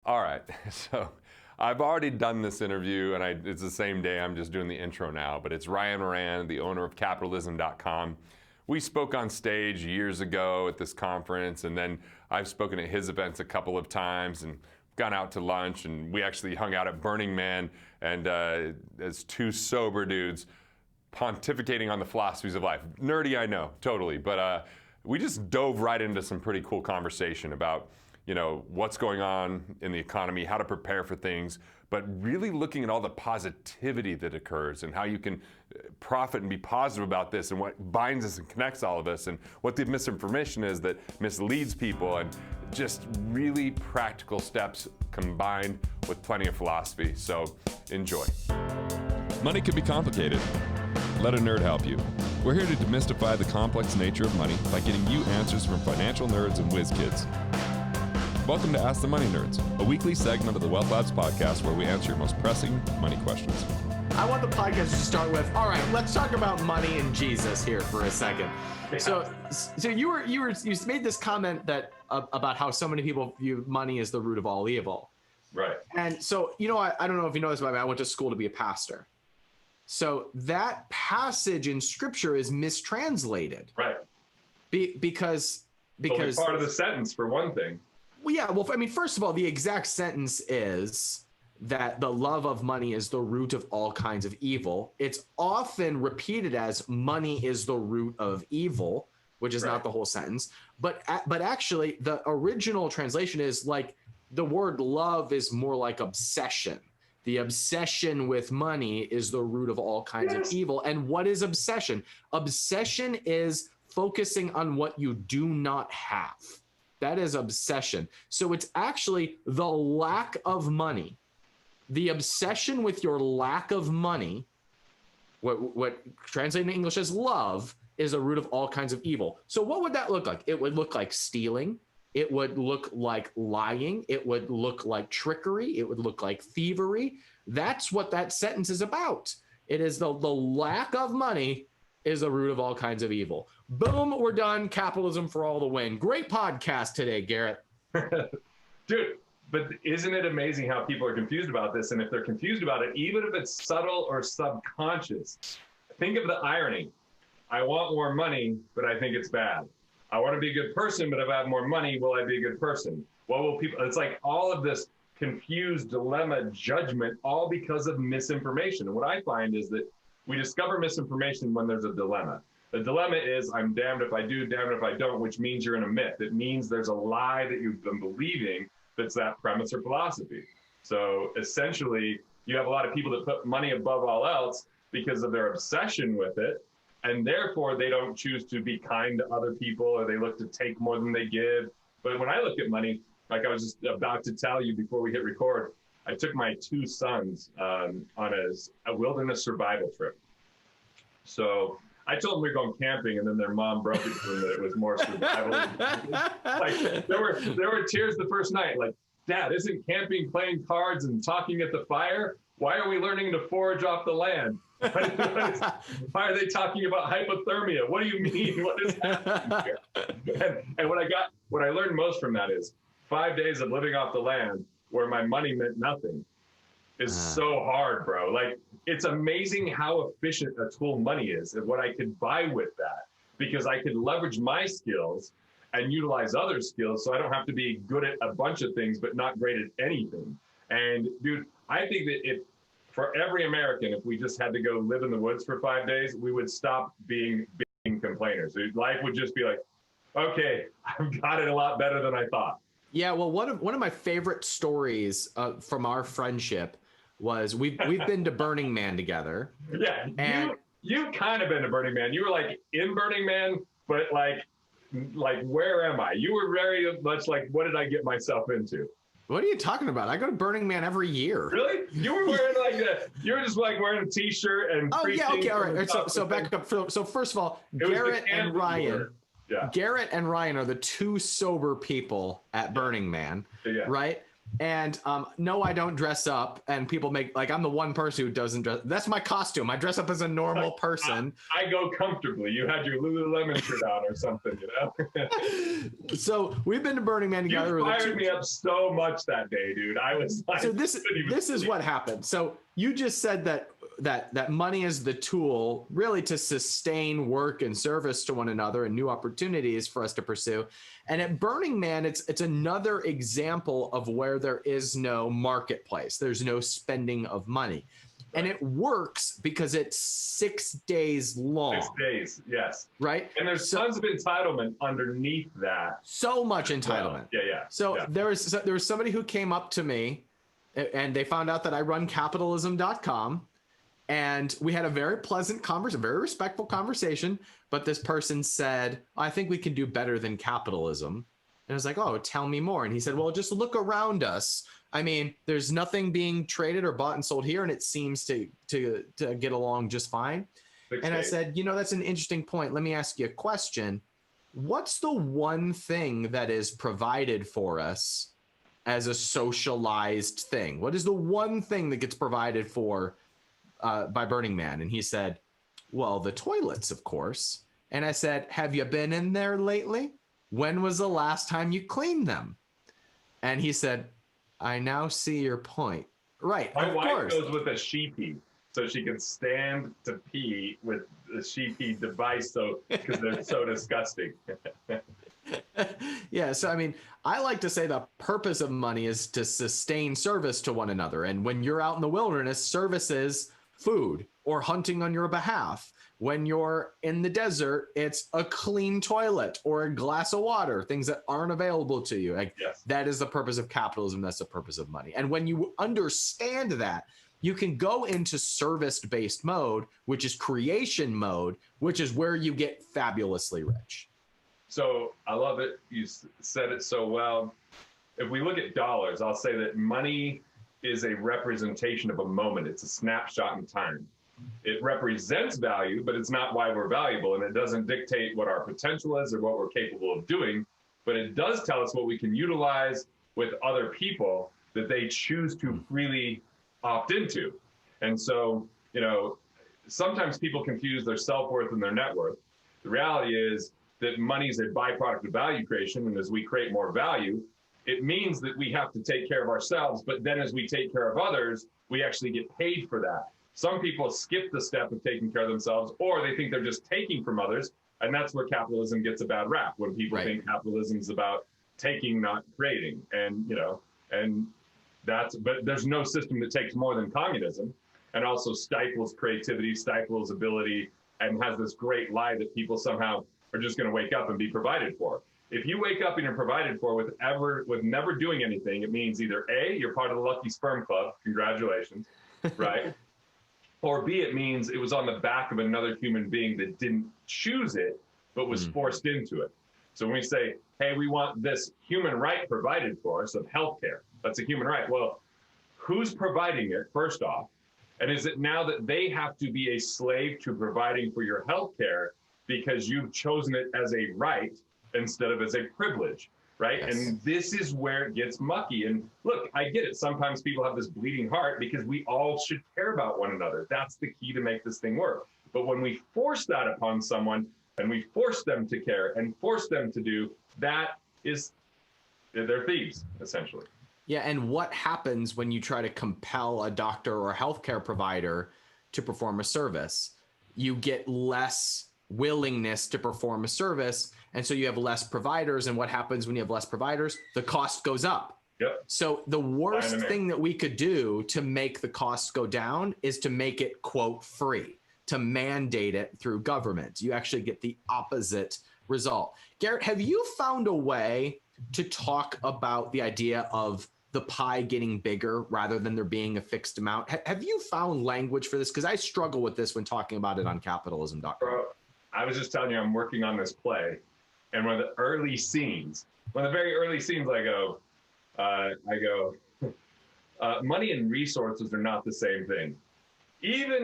All right, so I've already done this interview, and it's the same day. I'm just doing the intro now, but it's Ryan Moran, the owner of capitalism.com. We spoke on stage years ago at this conference, and then I've spoken at his events a couple of times and gone out to lunch, and we actually hung out at Burning Man, and as two sober dudes pontificating on the philosophies of life. Nerdy, I know, totally, but we just dove right into some pretty cool conversation about what's going on in the economy, how to prepare for things, but really looking at all the positivity that occurs and how you can profit and be positive about this and what binds us and connects all of us and what the misinformation is that misleads people, and just really practical steps combined with plenty of philosophy. So enjoy. Money can be complicated. Let a nerd help you. We're here to demystify the complex nature of money by getting you answers from financial nerds and whiz kids. Welcome to Ask the Money Nerds, a weekly segment of the Wealth Labs podcast where we answer your most pressing money questions. I want the podcast to start with, all right, let's talk about money and Jesus here for a second. So you made this comment that about how so many people view money as the root of all evil. Right. And so, I don't know if you know this about me, I went to school to be a pastor. So that passage in scripture is mistranslated. Right. Because only part of the sentence, for one thing. Well, yeah. Well, first of all, the exact sentence is that the love of money is the root of all kinds of evil. It's often repeated as money is the root of evil, which is not the whole sentence. But actually, the original translation is like the word love is more like obsession. The obsession with money is the root of all kinds of evil. And what is obsession? Obsession is focusing on what you do not have. That is obsession. So it's actually the lack of money, the obsession with your lack of money, what translated in English as love, is a root of all kinds of evil. So what would that look like? It would look like stealing. It would look like lying. It would look like trickery. It would look like thievery. That's what that sentence is about. It is the lack of money is the root of all kinds of evil. Boom, we're done. Capitalism for all the win. Great podcast today, Garrett. Dude, but isn't it amazing how people are confused about this? And if they're confused about it, even if it's subtle or subconscious, think of the irony. I want more money, but I think it's bad. I want to be a good person, but if I have more money, will I be a good person? What will people, it's like all of this confused dilemma, judgment, all because of misinformation. And what I find is that we discover misinformation when there's a dilemma. The dilemma is I'm damned if I do, damned if I don't, which means you're in a myth. It means there's a lie that you've been believing that's that premise or philosophy. So essentially, you have a lot of people that put money above all else because of their obsession with it. And therefore, they don't choose to be kind to other people, or they look to take more than they give. But when I look at money, like I was just about to tell you before we hit record, I took my two sons on a wilderness survival trip. So I told them we were going camping, and then their mom broke it to them that it was more survival. Like there were tears the first night. Like, Dad, isn't camping playing cards and talking at the fire? Why are we learning to forage off the land? Why are they talking about hypothermia? What do you mean? What is happening here? And what I learned most from that is 5 days of living off the land where my money meant nothing is so hard, bro. Like, it's amazing how efficient a tool money is and what I could buy with that, because I could leverage my skills and utilize other skills so I don't have to be good at a bunch of things but not great at anything. And dude, I think that for every American, if we just had to go live in the woods for 5 days, we would stop being complainers. Life would just be like, okay, I've got it a lot better than I thought. Yeah, well, one of my favorite stories from our friendship was we've been to Burning Man together. Yeah, and you've kind of been to Burning Man. You were like in Burning Man, but like where am I? You were very much like, what did I get myself into? What are you talking about? I go to Burning Man every year. Really? You were wearing you were just like wearing a t-shirt and yeah, okay, all right. So back up. So first of all, Garrett and Ryan. Yeah. Garrett and Ryan are the two sober people at Burning Man, right? And no, I don't dress up. And people make like I'm the one person who doesn't dress. That's my costume. I dress up as a normal person. I go comfortably. You had your Lululemon shirt on or something, you know. So we've been to Burning Man together. You fired me up so much that day, dude. I was like, so this is what happened. So you just said that money is the tool really to sustain work and service to one another and new opportunities for us to pursue. And at Burning Man, it's another example of where there is no marketplace. There's no spending of money. And it works because it's 6 days long. 6 days, yes. Right? And there's tons of entitlement underneath that. So much entitlement. Yeah. So there was somebody who came up to me and they found out that I run capitalism.com. And we had a very pleasant conversation, a very respectful conversation. But this person said, I think we can do better than capitalism. And I was like, oh, tell me more. And he said, well, just look around us. I mean, there's nothing being traded or bought and sold here, and it seems to get along just fine. And I said, that's an interesting point. Let me ask you a question. What's the one thing that is provided for us as a socialized thing? What is the one thing that gets provided for by Burning Man? And he said, well, the toilets, of course. And I said, have you been in there lately? When was the last time you cleaned them? And he said, I now see your point. Right. My wife goes with a sheepy so she can stand to pee with the sheepy device because they're so disgusting. Yeah. So, I mean, I like to say the purpose of money is to sustain service to one another. And when you're out in the wilderness, service is food or hunting on your behalf. When you're in the desert, it's a clean toilet or a glass of water, things that aren't available to you. That is the purpose of capitalism. That's the purpose of money. And when you understand that, you can go into service-based mode, which is creation mode, which is where you get fabulously rich. So I love it. You said it so well. If we look at dollars, I'll say that money is a representation of a moment. It's a snapshot in time. It represents value, but it's not why we're valuable, and it doesn't dictate what our potential is or what we're capable of doing, but it does tell us what we can utilize with other people that they choose to freely opt into. And so, sometimes people confuse their self-worth and their net worth. The reality is that money is a byproduct of value creation, and as we create more value, it means that we have to take care of ourselves, but then as we take care of others, we actually get paid for that. Some people skip the step of taking care of themselves, or they think they're just taking from others. And that's where capitalism gets a bad rap, when people think capitalism is about taking, not creating. But there's no system that takes more than communism, and also stifles creativity, stifles ability, and has this great lie that people somehow are just going to wake up and be provided for. If you wake up and you're provided for with never doing anything, it means either A, you're part of the lucky sperm club, congratulations, right? Or B, it means it was on the back of another human being that didn't choose it, but was forced into it. So when we say, hey, we want this human right provided for us of healthcare, that's a human right. Well, who's providing it, first off? And is it now that they have to be a slave to providing for your healthcare because you've chosen it as a right instead of as a privilege? Right. Yes. And this is where it gets mucky. And look, I get it. Sometimes people have this bleeding heart because we all should care about one another. That's the key to make this thing work. But when we force that upon someone and we force them to care and force them to do, they're thieves, essentially. Yeah. And what happens when you try to compel a doctor or a healthcare provider to perform a service? You get less willingness to perform a service. And so you have less providers. And what happens when you have less providers? The cost goes up. Yep. So the worst thing that we could do to make the costs go down is to make it, quote, free, to mandate it through government. You actually get the opposite result. Garrett, have you found a way to talk about the idea of the pie getting bigger rather than there being a fixed amount? Have you found language for this? Because I struggle with this when talking about it on capitalism.com. Bro, I was just telling you, I'm working on this play. And one of the very early scenes, I go, money and resources are not the same thing. Let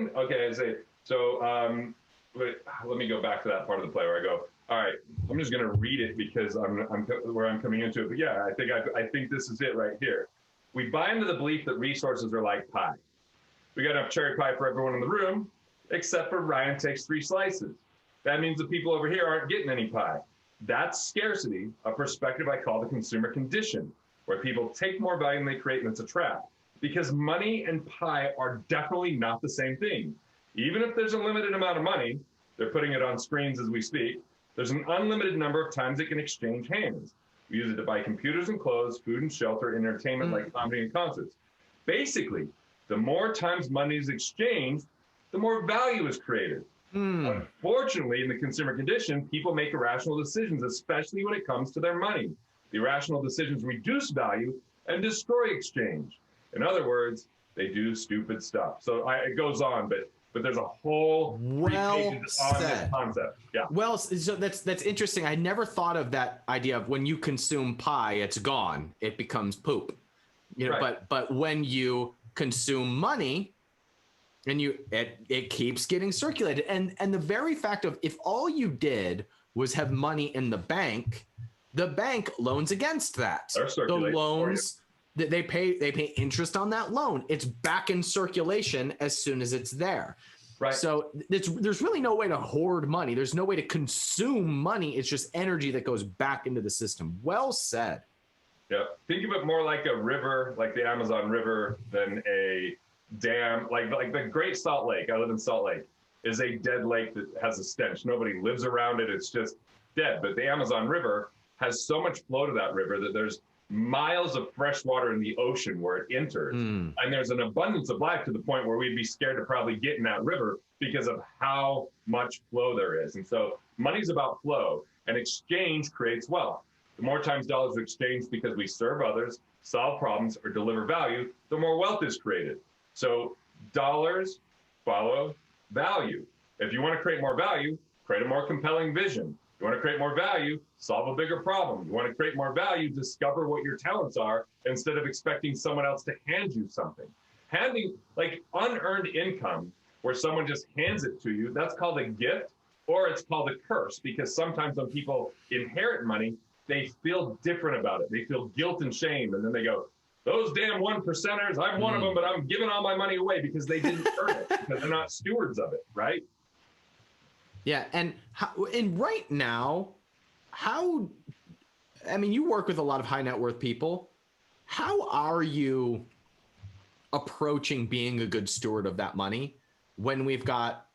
me go back to that part of the play where I go, all right, I'm just going to read it because I'm coming into it. But yeah, I think this is it right here. We buy into the belief that resources are like pie. We got enough cherry pie for everyone in the room, except for Ryan takes 3 slices. That means the people over here aren't getting any pie. That's scarcity, a perspective I call the consumer condition, where people take more value than they create, and it's a trap. Because money and pie are definitely not the same thing. Even if there's a limited amount of money, they're putting it on screens as we speak, there's an unlimited number of times it can exchange hands. We use it to buy computers and clothes, food and shelter, entertainment like comedy and concerts. Basically, the more times money is exchanged, the more value is created. Unfortunately, in the consumer condition, people make irrational decisions, especially when it comes to their money. The irrational decisions reduce value and destroy exchange. In other words, they do stupid stuff. So it goes on, but there's a whole 3 pages on this concept. Yeah. Well, so that's interesting. I never thought of that idea of when you consume pie, it's gone. It becomes poop. You know, Right. but when you consume money, and it keeps getting circulated. And the very fact of if all you did was have money in the bank loans against that. The loans that they pay interest on that loan. It's back in circulation as soon as it's there. Right. So there's really no way to hoard money. There's no way to consume money. It's just energy that goes back into the system. Well said. Yeah. Think of it more like a river, like the Amazon River, than a dam. Like the Great Salt Lake. I live in Salt Lake. Is a dead lake that has a stench. Nobody lives around it. It's just dead. But the Amazon River has so much flow to that river that there's miles of fresh water in the ocean where it enters. And there's an abundance of life to the point where we'd be scared to probably get in that river because of how much flow there is. And so money's about flow, and exchange creates wealth. The more times dollars are exchanged because we serve others, solve problems, or deliver value, the more wealth is created. So dollars follow value. If you want to create more value, create a more compelling vision. You want to create more value, solve a bigger problem. You want to create more value, discover what your talents are instead of expecting someone else to hand you something. Handing, like unearned income, where someone just hands it to you, that's called a gift, or it's called a curse, because sometimes when people inherit money, they feel different about it. They feel guilt and shame, and then they go, those damn 1%ers, I'm one of them, but I'm giving all my money away because they didn't earn it, because they're not stewards of it, right? Yeah, and right now, you work with a lot of high net worth people. How are you approaching being a good steward of that money when we've got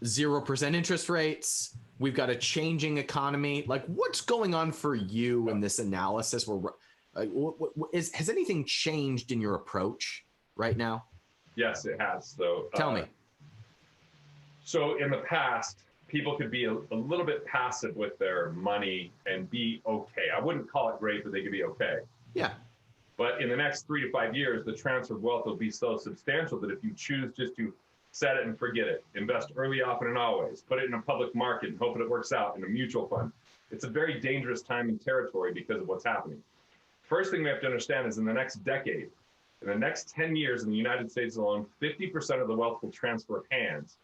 0% interest rates, we've got a changing economy? Like, what's going on for you in this analysis? Has anything changed in your approach right now? Yes, it has. So Tell me. So in the past, people could be a little bit passive with their money and be okay. I wouldn't call it great, but they could be okay. Yeah. But in the next 3 to 5 years, the transfer of wealth will be so substantial that if you choose just to set it and forget it, invest early, often, and always, put it in a public market and hope that it works out in a mutual fund, it's a very dangerous time and territory because of what's happening. First thing we have to understand is in the next decade, in the next 10 years in the United States alone, 50% of the wealth will transfer hands,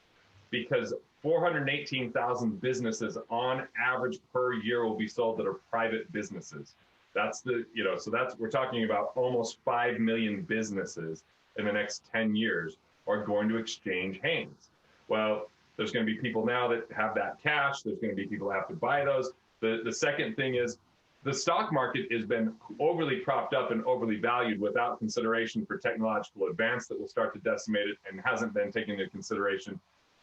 because 418,000 businesses on average per year will be sold that are private businesses. We're talking about almost 5 million businesses in the next 10 years are going to exchange hands. Well, there's going to be people now that have that cash. There's going to be people that have to buy those. The second thing is the stock market has been overly propped up and overly valued without consideration for technological advance that will start to decimate it, and hasn't been taken into consideration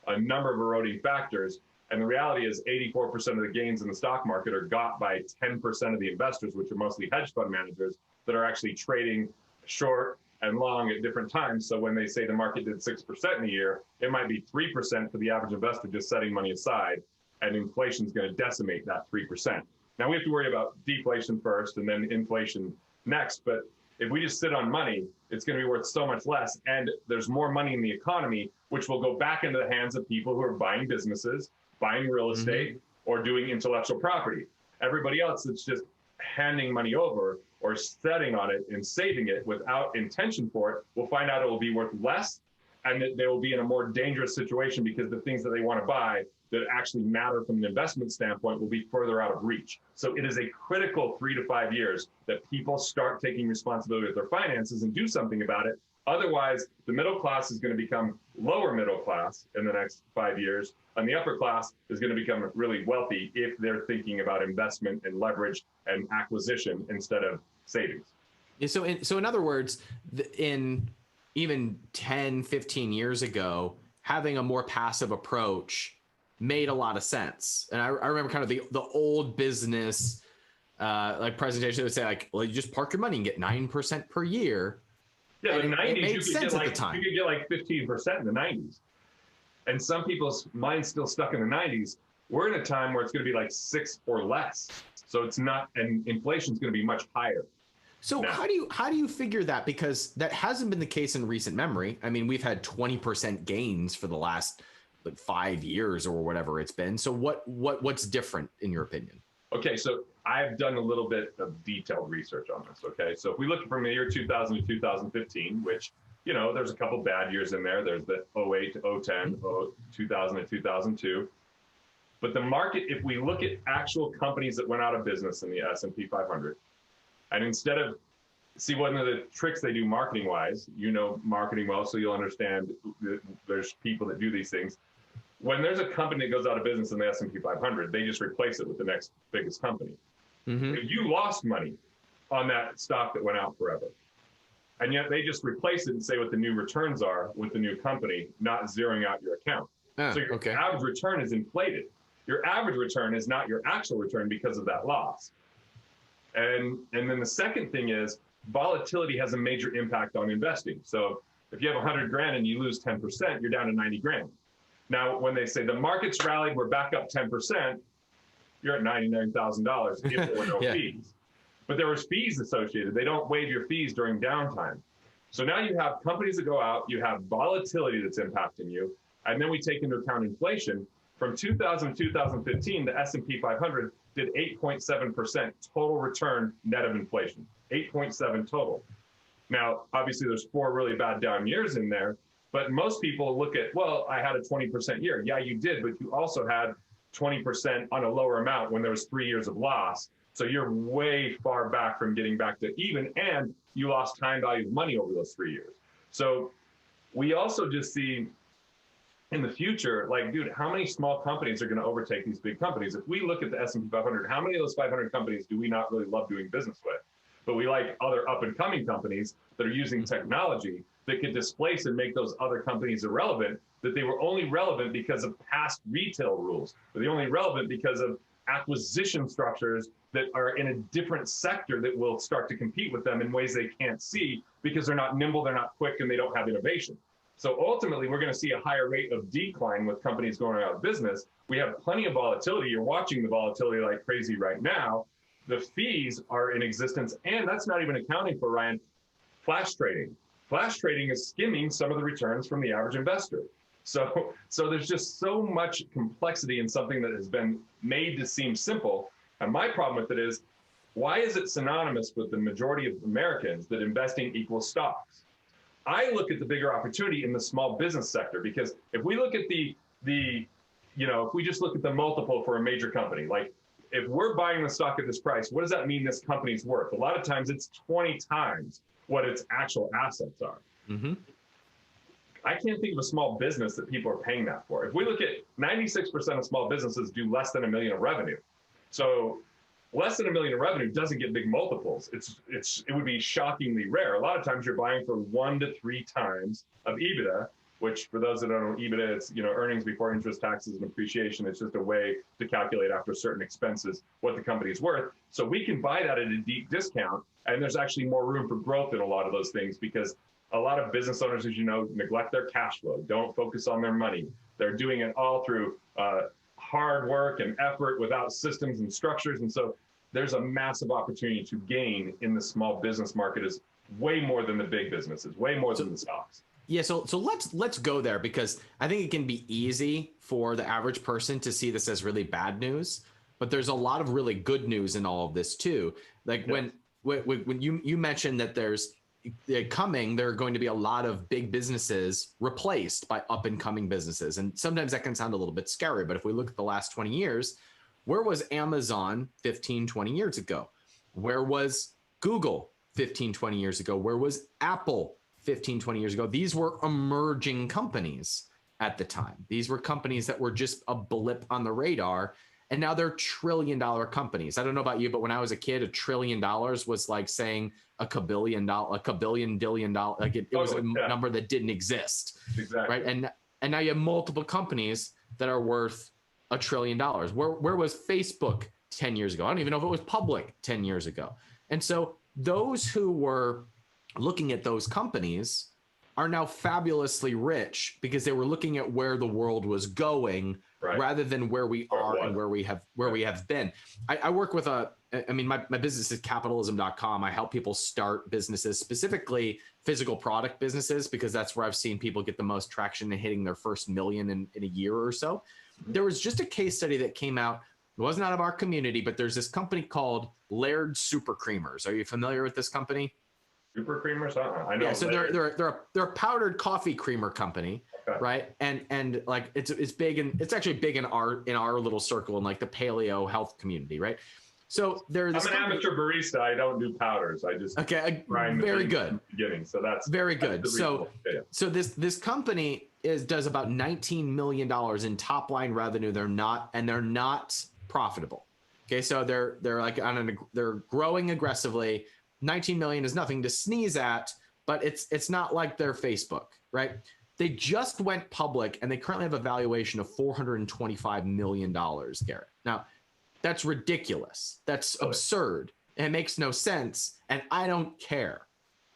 a number of eroding factors. And the reality is 84% of the gains in the stock market are got by 10% of the investors, which are mostly hedge fund managers that are actually trading short and long at different times. So when they say the market did 6% in a year, it might be 3% for the average investor just setting money aside, and inflation is going to decimate that 3%. Now we have to worry about deflation first and then inflation next. But if we just sit on money, it's going to be worth so much less. And there's more money in the economy, which will go back into the hands of people who are buying businesses, buying real estate, or doing intellectual property. Everybody else that's just handing money over or setting on it and saving it without intention for it will find out it will be worth less, and that they will be in a more dangerous situation because the things that they want to buy that actually matter from an investment standpoint will be further out of reach. So it is a critical 3 to 5 years that people start taking responsibility with their finances and do something about it. Otherwise, the middle class is going to become lower middle class in the next 5 years, and the upper class is going to become really wealthy if they're thinking about investment and leverage and acquisition instead of savings. Yeah, so in other words, in even 10, 15 years ago, having a more passive approach made a lot of sense. And I remember kind of the old business like presentation that would say like, well, you just park your money and get 9% per year. Yeah, the And 90s, it made you sense could at the time. You could get like 15% in the 90s. And some people's mind's still stuck in the 90s. We're in a time where it's going to be like 6 or less. So it's not, and inflation's going to be much higher. So now, how do you figure that? Because that hasn't been the case in recent memory. I mean, we've had 20% gains for the last like 5 years or whatever it's been. So what's different in your opinion? Okay, so I've done a little bit of detailed research on this. Okay, so if we look from the year 2000 to 2015, which, you know, there's a couple bad years in there. There's the 08 to 010, 2000 to 2002. But the market, if we look at actual companies that went out of business in the S&P 500, and instead of, see, one of the tricks they do marketing wise, you know marketing well, so you'll understand that there's people that do these things. When there's a company that goes out of business in the S&P 500, they just replace it with the next biggest company. Mm-hmm. If you lost money on that stock that went out forever, and yet they just replace it and say what the new returns are with the new company, not zeroing out your account. So your average return is inflated. Your average return is not your actual return because of that loss. And then the second thing is volatility has a major impact on investing. So if you have 100 grand and you lose 10%, you're down to 90 grand. Now, when they say the market's rallied, we're back up 10%, you're at $99,000 if there were no fees. But there was fees associated. They don't waive your fees during downtime. So now you have companies that go out, you have volatility that's impacting you, and then we take into account inflation. From 2000 to 2015, the S&P 500 did 8.7% total return net of inflation, 8.7 total. Now, obviously, there's 4 really bad down years in there, but most people look at, well, I had a 20% year. Yeah, you did, but you also had 20% on a lower amount when there was 3 years of loss. So you're way far back from getting back to even, and you lost time value of money over those 3 years. So we also just see in the future, like, dude, how many small companies are going to overtake these big companies? If we look at the S&P 500, how many of those 500 companies do we not really love doing business with? But we like other up-and-coming companies that are using technology that can displace and make those other companies irrelevant, that they were only relevant because of past retail rules, or they're only relevant because of acquisition structures that are in a different sector that will start to compete with them in ways they can't see because they're not nimble, they're not quick, and they don't have innovation. So ultimately, we're going to see a higher rate of decline with companies going out of business. We have plenty of volatility. You're watching the volatility like crazy right now. The fees are in existence, and that's not even accounting for, Ryan, flash trading. Flash trading is skimming some of the returns from the average investor. So there's just so much complexity in something that has been made to seem simple. And my problem with it is, why is it synonymous with the majority of Americans that investing equals stocks? I look at the bigger opportunity in the small business sector, because if we look at if we just look at the multiple for a major company, like if we're buying the stock at this price, what does that mean this company's worth? A lot of times it's 20 times what its actual assets are. Mm-hmm. I can't think of a small business that people are paying that for. If we look at 96% of small businesses do less than $1 million of revenue. So less than $1 million of revenue doesn't get big multiples. It would be shockingly rare. A lot of times you're buying for 1 to 3 times of EBITDA, which for those that don't know EBITDA, it's earnings before interest, taxes, and depreciation. It's just a way to calculate after certain expenses what the company is worth. So we can buy that at a deep discount, and there's actually more room for growth in a lot of those things, because a lot of business owners, as you know, neglect their cash flow, don't focus on their money. They're doing it all through hard work and effort without systems and structures. And so there's a massive opportunity to gain in the small business market, is way more than the big businesses, way more than the stocks. Yeah, so let's go there, because I think it can be easy for the average person to see this as really bad news, but there's a lot of really good news in all of this too. Like when you mentioned that there's there are going to be a lot of big businesses replaced by up and coming businesses. And sometimes that can sound a little bit scary, but if we look at the last 20 years, where was Amazon 15, 20 years ago? Where was Google 15, 20 years ago? Where was Apple 15, 20 years ago? These were emerging companies at the time. These were companies that were just a blip on the radar. And now they're $1 trillion companies. I don't know about you, but when I was a kid, $1 trillion was like saying a kabillion dillion dollar. Like it was a number that didn't exist. Exactly. Right. And now you have multiple companies that are worth $1 trillion. Where was Facebook 10 years ago? I don't even know if it was public 10 years ago. And so those who were looking at those companies are now fabulously rich because they were looking at where the world was going, right, rather than where we are and where we have been. I work with my business is capitalism.com. I help people start businesses, specifically physical product businesses, because that's where I've seen people get the most traction and hitting their first million in a year or so. There was just a case study that came out. It wasn't out of our community, but there's this company called Laird Super Creamers. Are you familiar with this company? Super creamers? I know. Yeah, so they're a powdered coffee creamer company, okay, right? And like it's big, and it's actually big in our little circle in like the paleo health community, right? So I'm an amateur barista. I don't do powders. I just very good. Beginning, so that's very good. So this company does about $19 million in top line revenue. They're not profitable. Okay, so they're growing aggressively. 19 million is nothing to sneeze at, but it's not like their Facebook, right? They just went public and they currently have a valuation of $425 million, Garrett. Now, that's ridiculous. That's absurd. And it makes no sense. And I don't care,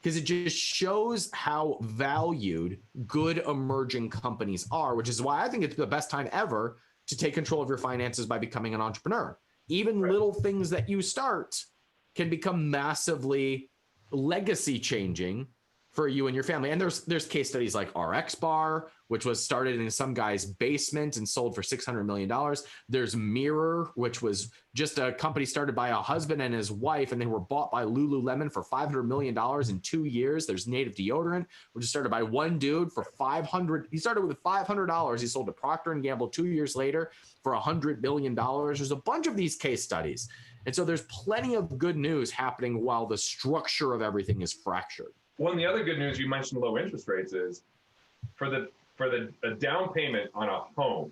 because it just shows how valued good emerging companies are, which is why I think it's the best time ever to take control of your finances by becoming an entrepreneur. Even little things that you start can become massively legacy changing for you and your family. And there's case studies like RX Bar, which was started in some guy's basement and sold for $600 million. There's Mirror, which was just a company started by a husband and his wife, and they were bought by Lululemon for $500 million in 2 years. There's Native Deodorant, which was started by one dude for $500. He started with $500. He sold to Procter & Gamble 2 years later for $100 billion. There's a bunch of these case studies. And so there's plenty of good news happening while the structure of everything is fractured. Well, and the other good news, you mentioned low interest rates, is for a down payment on a home,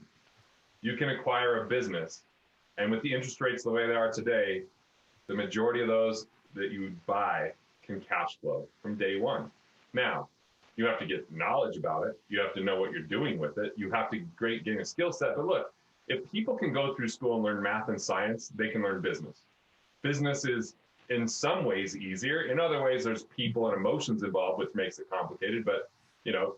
you can acquire a business. And with the interest rates the way they are today, the majority of those that you buy can cash flow from day one. Now, you have to get knowledge about it. You have to know what you're doing with it. You have to gain a skill set. But look, if people can go through school and learn math and science, they can learn business. Business is in some ways easier. In other ways, there's people and emotions involved, which makes it complicated. But,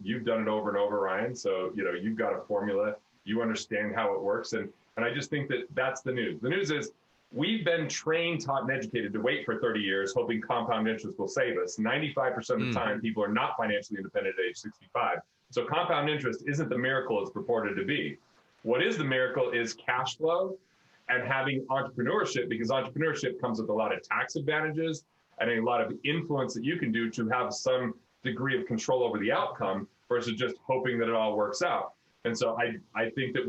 you've done it over and over, Ryan. So, you've got a formula. You understand how it works. And I just think that that's the news. The news is we've been trained, taught, and educated to wait for 30 years, hoping compound interest will save us. 95% of the time, people are not financially independent at age 65. So compound interest isn't the miracle it's purported to be. What is the miracle is cash flow and having entrepreneurship, because entrepreneurship comes with a lot of tax advantages and a lot of influence that you can do to have some degree of control over the outcome versus just hoping that it all works out. And so I think that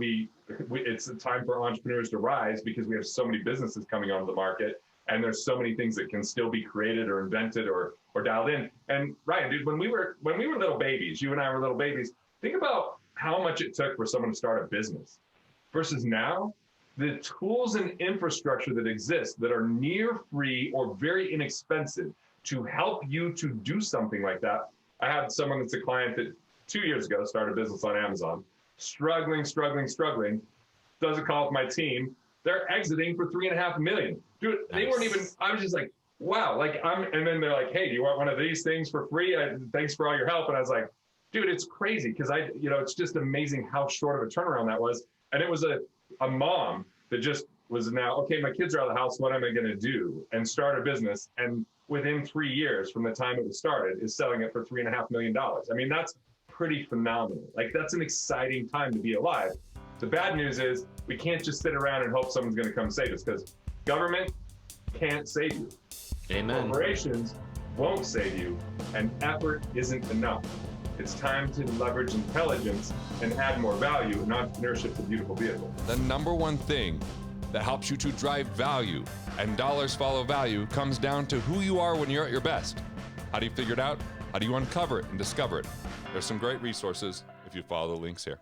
it's a time for entrepreneurs to rise, because we have so many businesses coming onto the market, and there's so many things that can still be created or invented or dialed in. And Ryan, dude, when we were little babies, you and I were little babies, think about how much it took for someone to start a business versus now. The tools and infrastructure that exist that are near free or very inexpensive to help you to do something like that. I had someone that's a client that 2 years ago started a business on Amazon, struggling, does a call with my team. They're exiting for $3.5 million. Dude, they weren't even, I was just like, wow. And then they're like, hey, do you want one of these things for free? Thanks for all your help. And I was like, dude, it's crazy, because it's just amazing how short of a turnaround that was. And it was a mom that just was now, okay, my kids are out of the house, what am I going to do? And start a business. And within 3 years from the time it was started, is selling it for $3.5 million. I mean, that's pretty phenomenal. That's an exciting time to be alive. The bad news is we can't just sit around and hope someone's going to come save us, because government can't save you. Amen. Corporations won't save you, and effort isn't enough. It's time to leverage intelligence and add more value, and entrepreneurship's a beautiful vehicle. The number one thing that helps you to drive value and dollars follow value comes down to who you are when you're at your best. How do you figure it out? How do you uncover it and discover it? There's some great resources if you follow the links here.